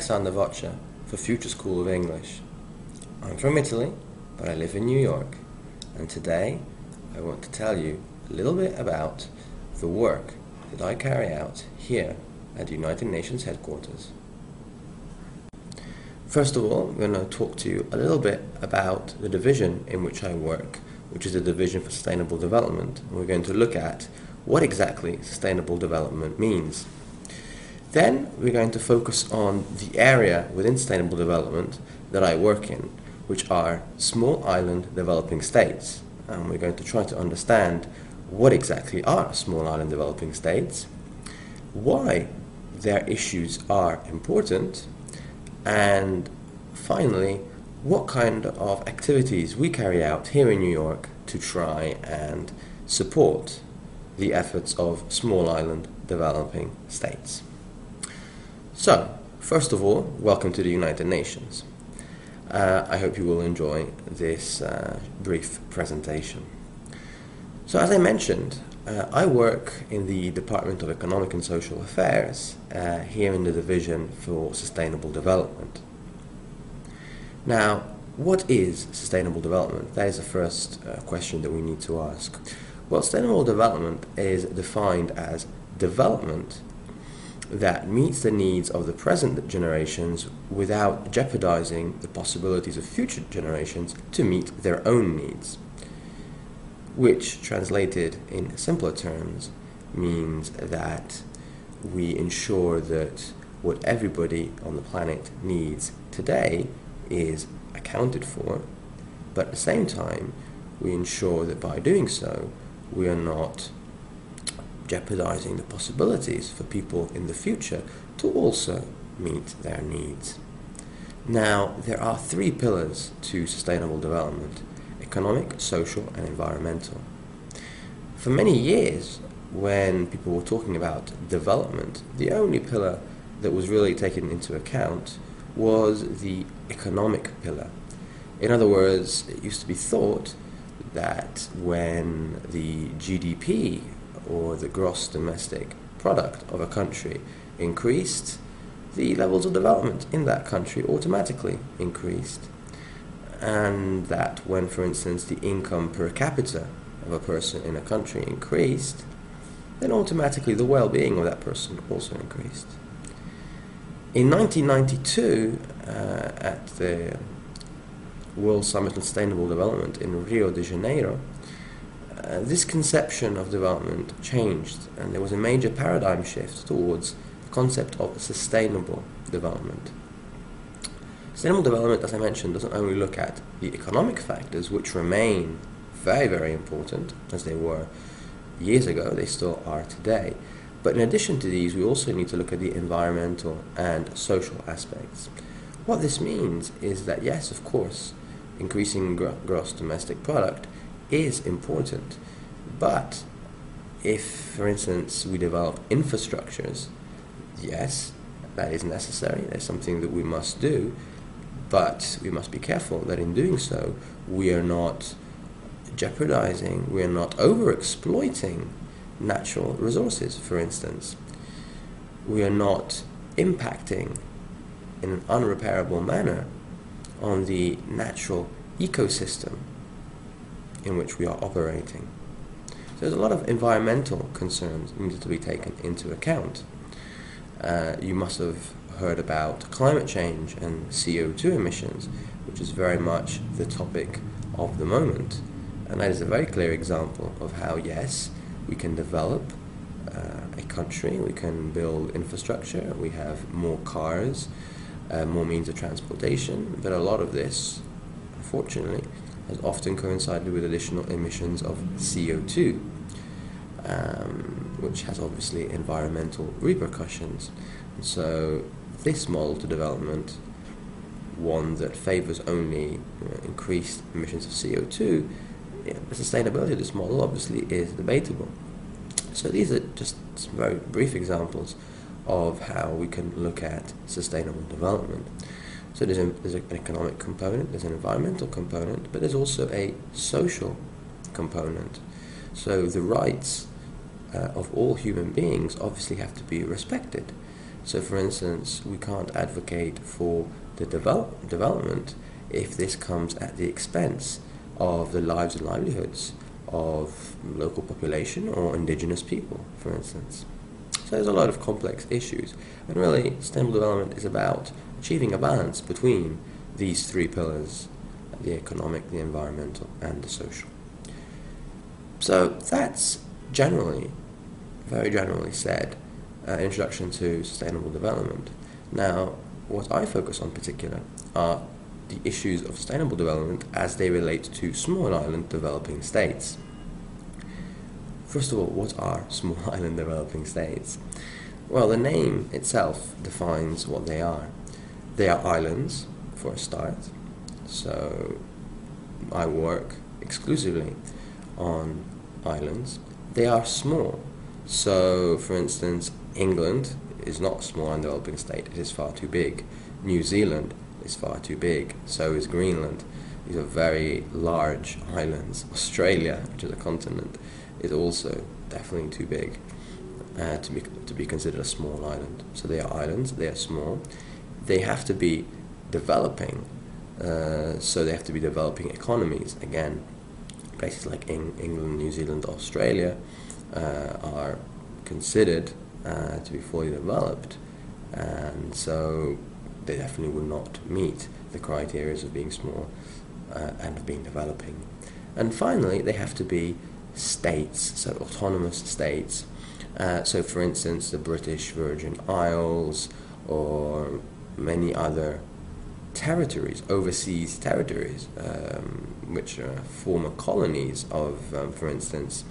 Alexander Voccia for Future School of English. I'm from Italy, but I live in New York, and today I want to tell you a little bit about the work that I carry out here at the United Nations headquarters. First of all, I'm going to talk to you a little bit about the division in which I work, which is the Division for Sustainable Development. And we're going to look at what exactly sustainable development means. Then we're going to focus on the area within sustainable development that I work in, which are small island developing states. And we're going to try to understand what exactly are small island developing states, why their issues are important, and finally, what kind of activities we carry out here in New York to try and support the efforts of small island developing states. So, first of all, welcome to the United Nations. I hope you will enjoy this brief presentation. So, as I mentioned, I work in the Department of Economic and Social Affairs here in the Division for Sustainable Development. Now, what is sustainable development? That is the first question that we need to ask. Well, sustainable development is defined as development that meets the needs of the present generations without jeopardizing the possibilities of future generations to meet their own needs, which, translated in simpler terms, means that we ensure that what everybody on the planet needs today is accounted for, but at the same time we ensure that by doing so we are not jeopardizing the possibilities for people in the future to also meet their needs. Now, there are three pillars to sustainable development: economic, social, and environmental. For many years, when people were talking about development, the only pillar that was really taken into account was the economic pillar. In other words, it used to be thought that when the GDP, or the gross domestic product of a country, increased, the levels of development in that country automatically increased, and that when, for instance, the income per capita of a person in a country increased, then automatically the well-being of that person also increased. In 1992, at the World Summit on Sustainable Development in Rio de Janeiro, this conception of development changed, and there was a major paradigm shift towards the concept of sustainable development. Sustainable development, as I mentioned, doesn't only look at the economic factors, which remain very, very important, as they were years ago, they still are today. But in addition to these, we also need to look at the environmental and social aspects. What this means is that, yes, of course, increasing gross domestic product is important, but if, for instance, we develop infrastructures, yes, that is necessary, that's something that we must do, but we must be careful that in doing so, we are not jeopardizing, we are not overexploiting natural resources, for instance. We are not impacting in an unrepairable manner on the natural ecosystem in which we are operating. So there's a lot of environmental concerns needed to be taken into account. You must have heard about climate change and CO2 emissions, which is very much the topic of the moment. And that is a very clear example of how, yes, we can develop a country, we can build infrastructure, we have more cars, more means of transportation, but a lot of this, unfortunately, has often coincided with additional emissions of CO2, which has obviously environmental repercussions. And so this model to development, one that favors only increased emissions of CO2, the sustainability of this model obviously is debatable. So these are just some very brief examples of how we can look at sustainable development. So there's an economic component, there's an environmental component, but there's also a social component. So the rights of all human beings obviously have to be respected. So for instance, we can't advocate for the development if this comes at the expense of the lives and livelihoods of local population or indigenous people, for instance. So there's a lot of complex issues, and really sustainable development is about achieving a balance between these three pillars: the economic, the environmental, and the social. So that's generally, very generally said, introduction to sustainable development. Now, what I focus on in particular are the issues of sustainable development as they relate to small island developing states. First of all, what are small island developing states? Well, the name itself defines what they are. They are islands, for a start. So I work exclusively on islands. They are small. So, for instance, England is not a small island developing state. It is far too big. New Zealand is far too big. So is Greenland. These are very large islands. Australia, which is a continent, is also definitely too big to be considered a small island. So they are islands, they are small. They have to be developing, so they have to be developing economies. Again, places like England, New Zealand, Australia are considered to be fully developed, and so they definitely would not meet the criteria of being small and of being developing. And finally, they have to be states, so autonomous states. So for instance, the British Virgin Isles or many other territories, overseas territories, which are former colonies of, for instance,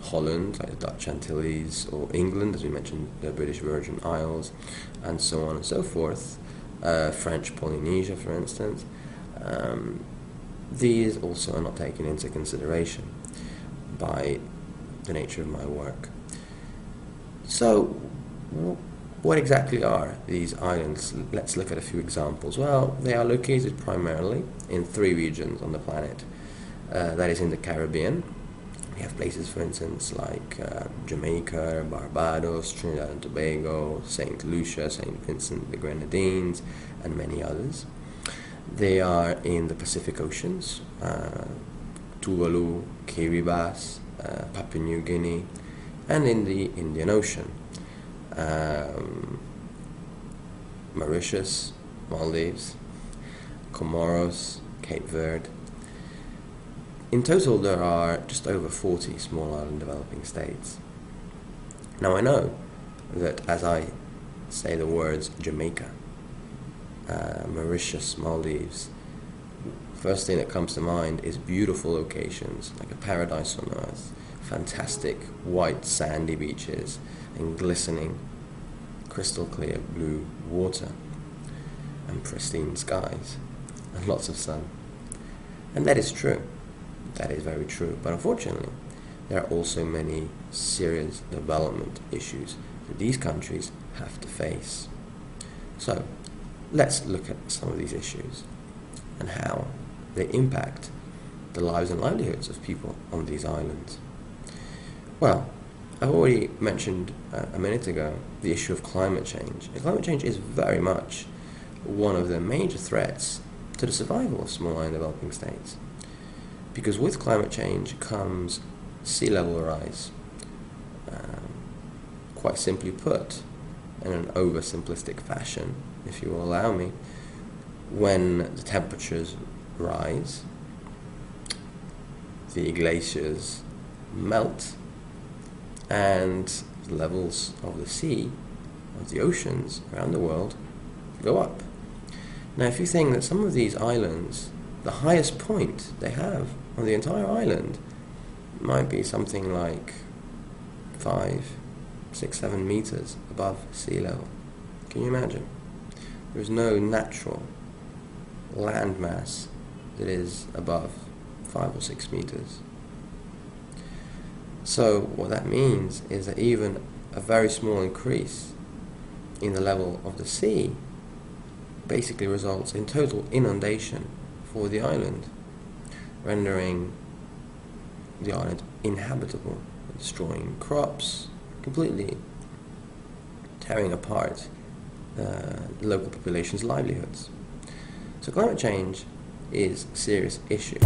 Holland, like the Dutch Antilles, or England, as we mentioned, the British Virgin Isles, and so on and so forth, French Polynesia, for instance. These also are not taken into consideration by the nature of my work. So, what exactly are these islands? Let's look at a few examples. Well, they are located primarily in three regions on the planet. That is in the Caribbean. We have places, for instance, like Jamaica, Barbados, Trinidad and Tobago, St. Lucia, St. Vincent, the Grenadines, and many others. They are in the Pacific Oceans, Tuvalu, Kiribati, Papua New Guinea, and in the Indian Ocean, Mauritius, Maldives, Comoros, Cape Verde. In total, there are just over 40 small island developing states. Now, I know that as I say the words Jamaica, Mauritius, Maldives, first thing that comes to mind is beautiful locations, like a paradise on earth, fantastic white sandy beaches, and glistening crystal clear blue water, and pristine skies, and lots of sun. And that is true. That is very true. But unfortunately, there are also many serious development issues that these countries have to face. So, let's look at some of these issues and how they impact the lives and livelihoods of people on these islands. Well, I've already mentioned a minute ago the issue of climate change. And climate change is very much one of the major threats to the survival of small island developing states. Because with climate change comes sea level rise. Quite simply put, in an oversimplistic fashion, if you will allow me, when the temperatures rise, the glaciers melt, and the levels of the sea, of the oceans around the world, go up. Now, if you think that some of these islands, the highest point they have on the entire island might be something like 5, 6, 7 meters above sea level. Can you imagine? There is no natural landmass that is above 5 or 6 meters. So what that means is that even a very small increase in the level of the sea basically results in total inundation for the island, rendering the island inhabitable, destroying crops, completely tearing apart local population's livelihoods. So climate change is a serious issue.